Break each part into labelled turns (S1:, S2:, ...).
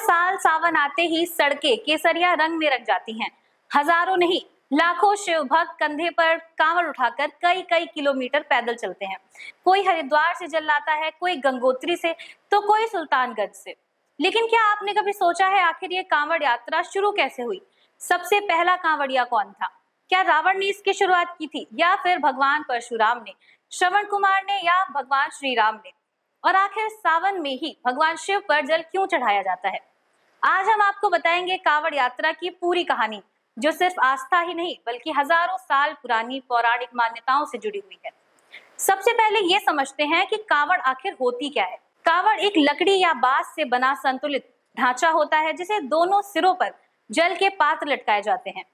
S1: साल सावन आते ही सड़कें केसरिया रंग में रंग जाती हैं। हजारों नहीं, लाखों शिव भक्त कंधे पर कांवड़ उठाकर कई कई किलोमीटर पैदल चलते हैं। कोई हरिद्वार से जल लाता है, कोई गंगोत्री से, तो कोई सुल्तानगंज से। लेकिन क्या आपने कभी सोचा है आखिर ये कांवड़ यात्रा शुरू कैसे हुई? सबसे पहला कांवड़िया कौन था? क्या रावण ने इसकी शुरुआत की थी, या फिर भगवान परशुराम ने, श्रवण कुमार ने, या भगवान श्री राम ने? और आखिर सावन में ही भगवान शिव पर जल क्यों चढ़ाया जाता है? आज हम आपको बताएंगे कांवड़ यात्रा की पूरी कहानी, जो सिर्फ आस्था ही नहीं बल्कि हजारों साल पुरानी पौराणिक मान्यताओं से जुड़ी हुई है। सबसे पहले ये समझते हैं कि कांवड़ आखिर होती क्या है। कांवड़ एक लकड़ी या बांस से बना संतुलित ढांचा होता है, जिसे दोनों सिरों पर जल के पात्र लटकाए जाते हैं।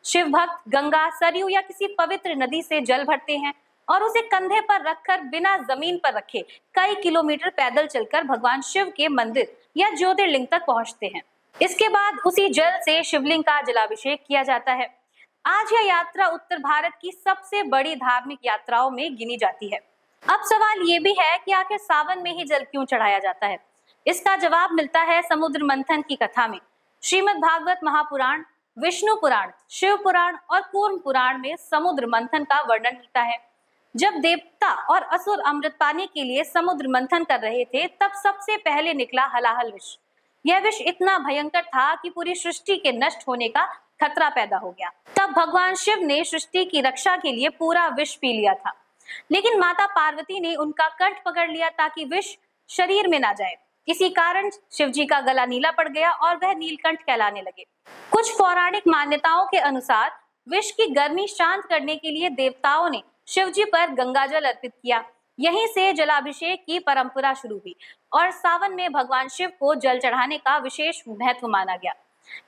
S1: शिव भक्त गंगा, सरयू या किसी पवित्र नदी से जल भरते हैं और उसे कंधे पर रखकर बिना जमीन पर रखे कई किलोमीटर पैदल चलकर भगवान शिव के मंदिर या ज्योतिर्लिंग तक पहुंचते हैं। इसके बाद उसी जल से शिवलिंग का जलाभिषेक किया जाता है। आज यह यात्रा उत्तर भारत की सबसे बड़ी धार्मिक यात्राओं में गिनी जाती है। अब सवाल ये भी है कि आखिर सावन में ही जल क्यों चढ़ाया जाता है? इसका जवाब मिलता है समुद्र मंथन की कथा में। श्रीमद् भागवत महापुराण, विष्णु पुराण, शिव पुराण और कूर्म पुराण में समुद्र मंथन का वर्णन मिलता है। जब देवता और असुर अमृत पाने के लिए समुद्र मंथन कर रहे थे, तब सबसे पहले निकला हलाहल विष। यह विष इतना भयंकर था कि पूरी सृष्टि के नष्ट होने का खतरा पैदा हो गया। तब भगवान शिव ने सृष्टि की रक्षा के लिए पूरा विष पी लिया था, लेकिन माता पार्वती ने उनका कंठ पकड़ लिया ताकि विष शरीर में ना जाए। इसी कारण शिव जी का गला नीला पड़ गया और वह नीलकंठ कहलाने लगे। कुछ पौराणिक मान्यताओं के अनुसार विष की गर्मी शांत करने के लिए देवताओं ने शिव जी पर गंगाजल अर्पित किया। यहीं से जलाभिषेक की परंपरा शुरू हुई और सावन में भगवान शिव को जल चढ़ाने का विशेष महत्व माना गया।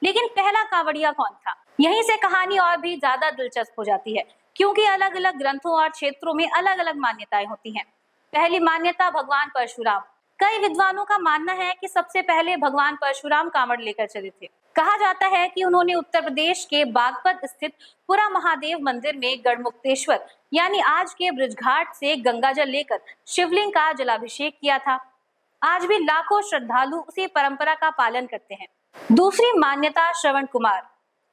S1: लेकिन पहला कांवड़िया कौन था? यहीं से कहानी और भी ज्यादा दिलचस्प हो जाती है, क्योंकि अलग अलग ग्रंथों और क्षेत्रों में अलग अलग मान्यताएं होती हैं। पहली मान्यता भगवान परशुराम। कई विद्वानों का मानना है कि सबसे पहले भगवान परशुराम कांवड़ लेकर चले थे। कहा जाता है कि उन्होंने उत्तर प्रदेश के बागपत स्थित पुरा महादेव मंदिर में गढ़मुक्तेश्वर यानी आज के ब्रजघाट से गंगाजल लेकर शिवलिंग का जलाभिषेक किया था। आज भी लाखों श्रद्धालु उसी परंपरा का पालन करते हैं। दूसरी मान्यता श्रवण कुमार।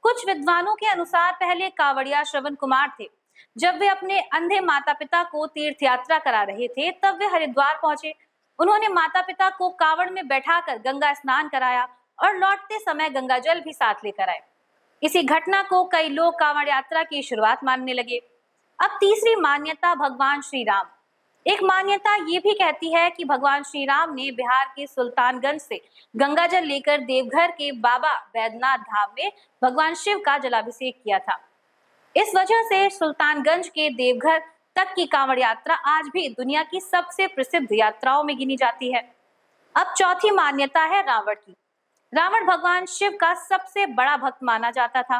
S1: कुछ विद्वानों के अनुसार पहले कांवड़िया श्रवण कुमार थे। जब वे अपने अंधे माता पिता को तीर्थ यात्रा करा रहे थे, तब वे हरिद्वार पहुंचे। उन्होंने माता पिता को कांवड़ में बैठाकर गंगा स्नान कराया और लौटते समय गंगाजल भी साथ लेकर आए। इसी घटना को कई लोग कांवड़ यात्रा की शुरुआत मानने लगे। अब तीसरी मान्यता भगवान श्री राम। एक मान्यता ये भी कहती है कि भगवान श्री राम ने बिहार के सुल्तानगंज से गंगाजल लेकर देवघर के बाबा बैद्यनाथ धाम में भगवान शिव का जलाभिषेक किया था। इस वजह से सुल्तानगंज के देवघर तक की कांवड़ यात्रा आज भी दुनिया की सबसे प्रसिद्ध यात्राओं में गिनी जाती है। अब चौथी मान्यता है रावण की। रावण भगवान शिव का सबसे बड़ा भक्त माना जाता था।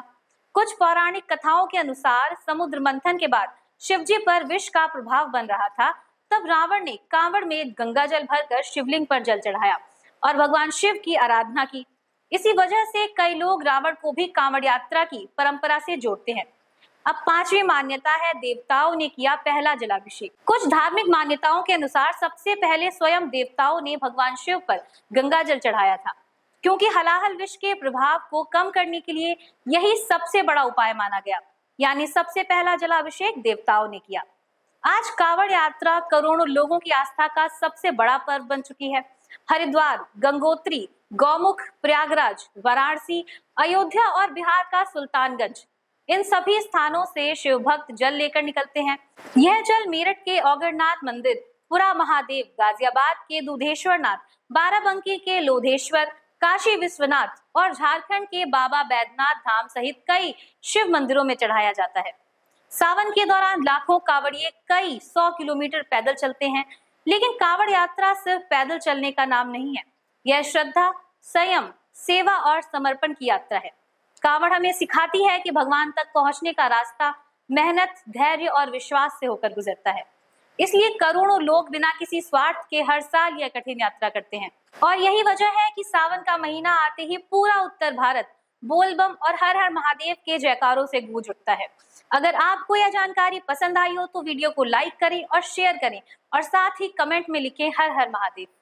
S1: कुछ पौराणिक कथाओं के अनुसार समुद्र मंथन के बाद शिवजी पर विष का प्रभाव बन रहा था। तब रावण ने कांवड़ में गंगाजल भरकर शिवलिंग पर जल चढ़ाया और भगवान शिव की आराधना की। इसी वजह से कई लोग रावण को भी कांवड़ यात्रा की परंपरा से जोड़ते हैं। अब पांचवी मान्यता है देवताओं ने किया पहला जलाभिषेक। कुछ धार्मिक मान्यताओं के अनुसार सबसे पहले स्वयं देवताओं ने भगवान शिव पर गंगाजल चढ़ाया था, क्योंकि हलाहल विष के प्रभाव को कम करने के लिए यही सबसे बड़ा उपाय माना गया। यानी सबसे पहला जलाभिषेक देवताओं ने किया। आज कांवड़ यात्रा करोड़ों लोगों की आस्था का सबसे बड़ा पर्व बन चुकी है। हरिद्वार, गंगोत्री, गौमुख, प्रयागराज, वाराणसी, अयोध्या और बिहार का सुल्तानगंज, इन सभी स्थानों से शिव भक्त जल लेकर निकलते हैं। यह जल मेरठ के औगरनाथ मंदिर, पुरा महादेव, गाजियाबाद के दुधेश्वर नाथ, बाराबंकी के लोधेश्वर, काशी विश्वनाथ और झारखंड के बाबा बैद्यनाथ धाम सहित कई शिव मंदिरों में चढ़ाया जाता है। सावन के दौरान लाखों कांवड़िए कई 100 किलोमीटर पैदल चलते हैं। लेकिन कांवड़ यात्रा सिर्फ पैदल चलने का नाम नहीं है। यह श्रद्धा, संयम, सेवा और समर्पण की यात्रा है। कांवड़ हमें सिखाती है कि भगवान तक पहुंचने का रास्ता मेहनत, धैर्य और विश्वास से होकर गुजरता है। इसलिए करोड़ों लोग बिना किसी स्वार्थ के हर साल यह कठिन यात्रा करते हैं। और यही वजह है कि सावन का महीना आते ही पूरा उत्तर भारत बोलबम और हर हर महादेव के जयकारों से गूंज उठता है। अगर आपको यह जानकारी पसंद आई हो तो वीडियो को लाइक करें और शेयर करें और साथ ही कमेंट में लिखें हर हर महादेव।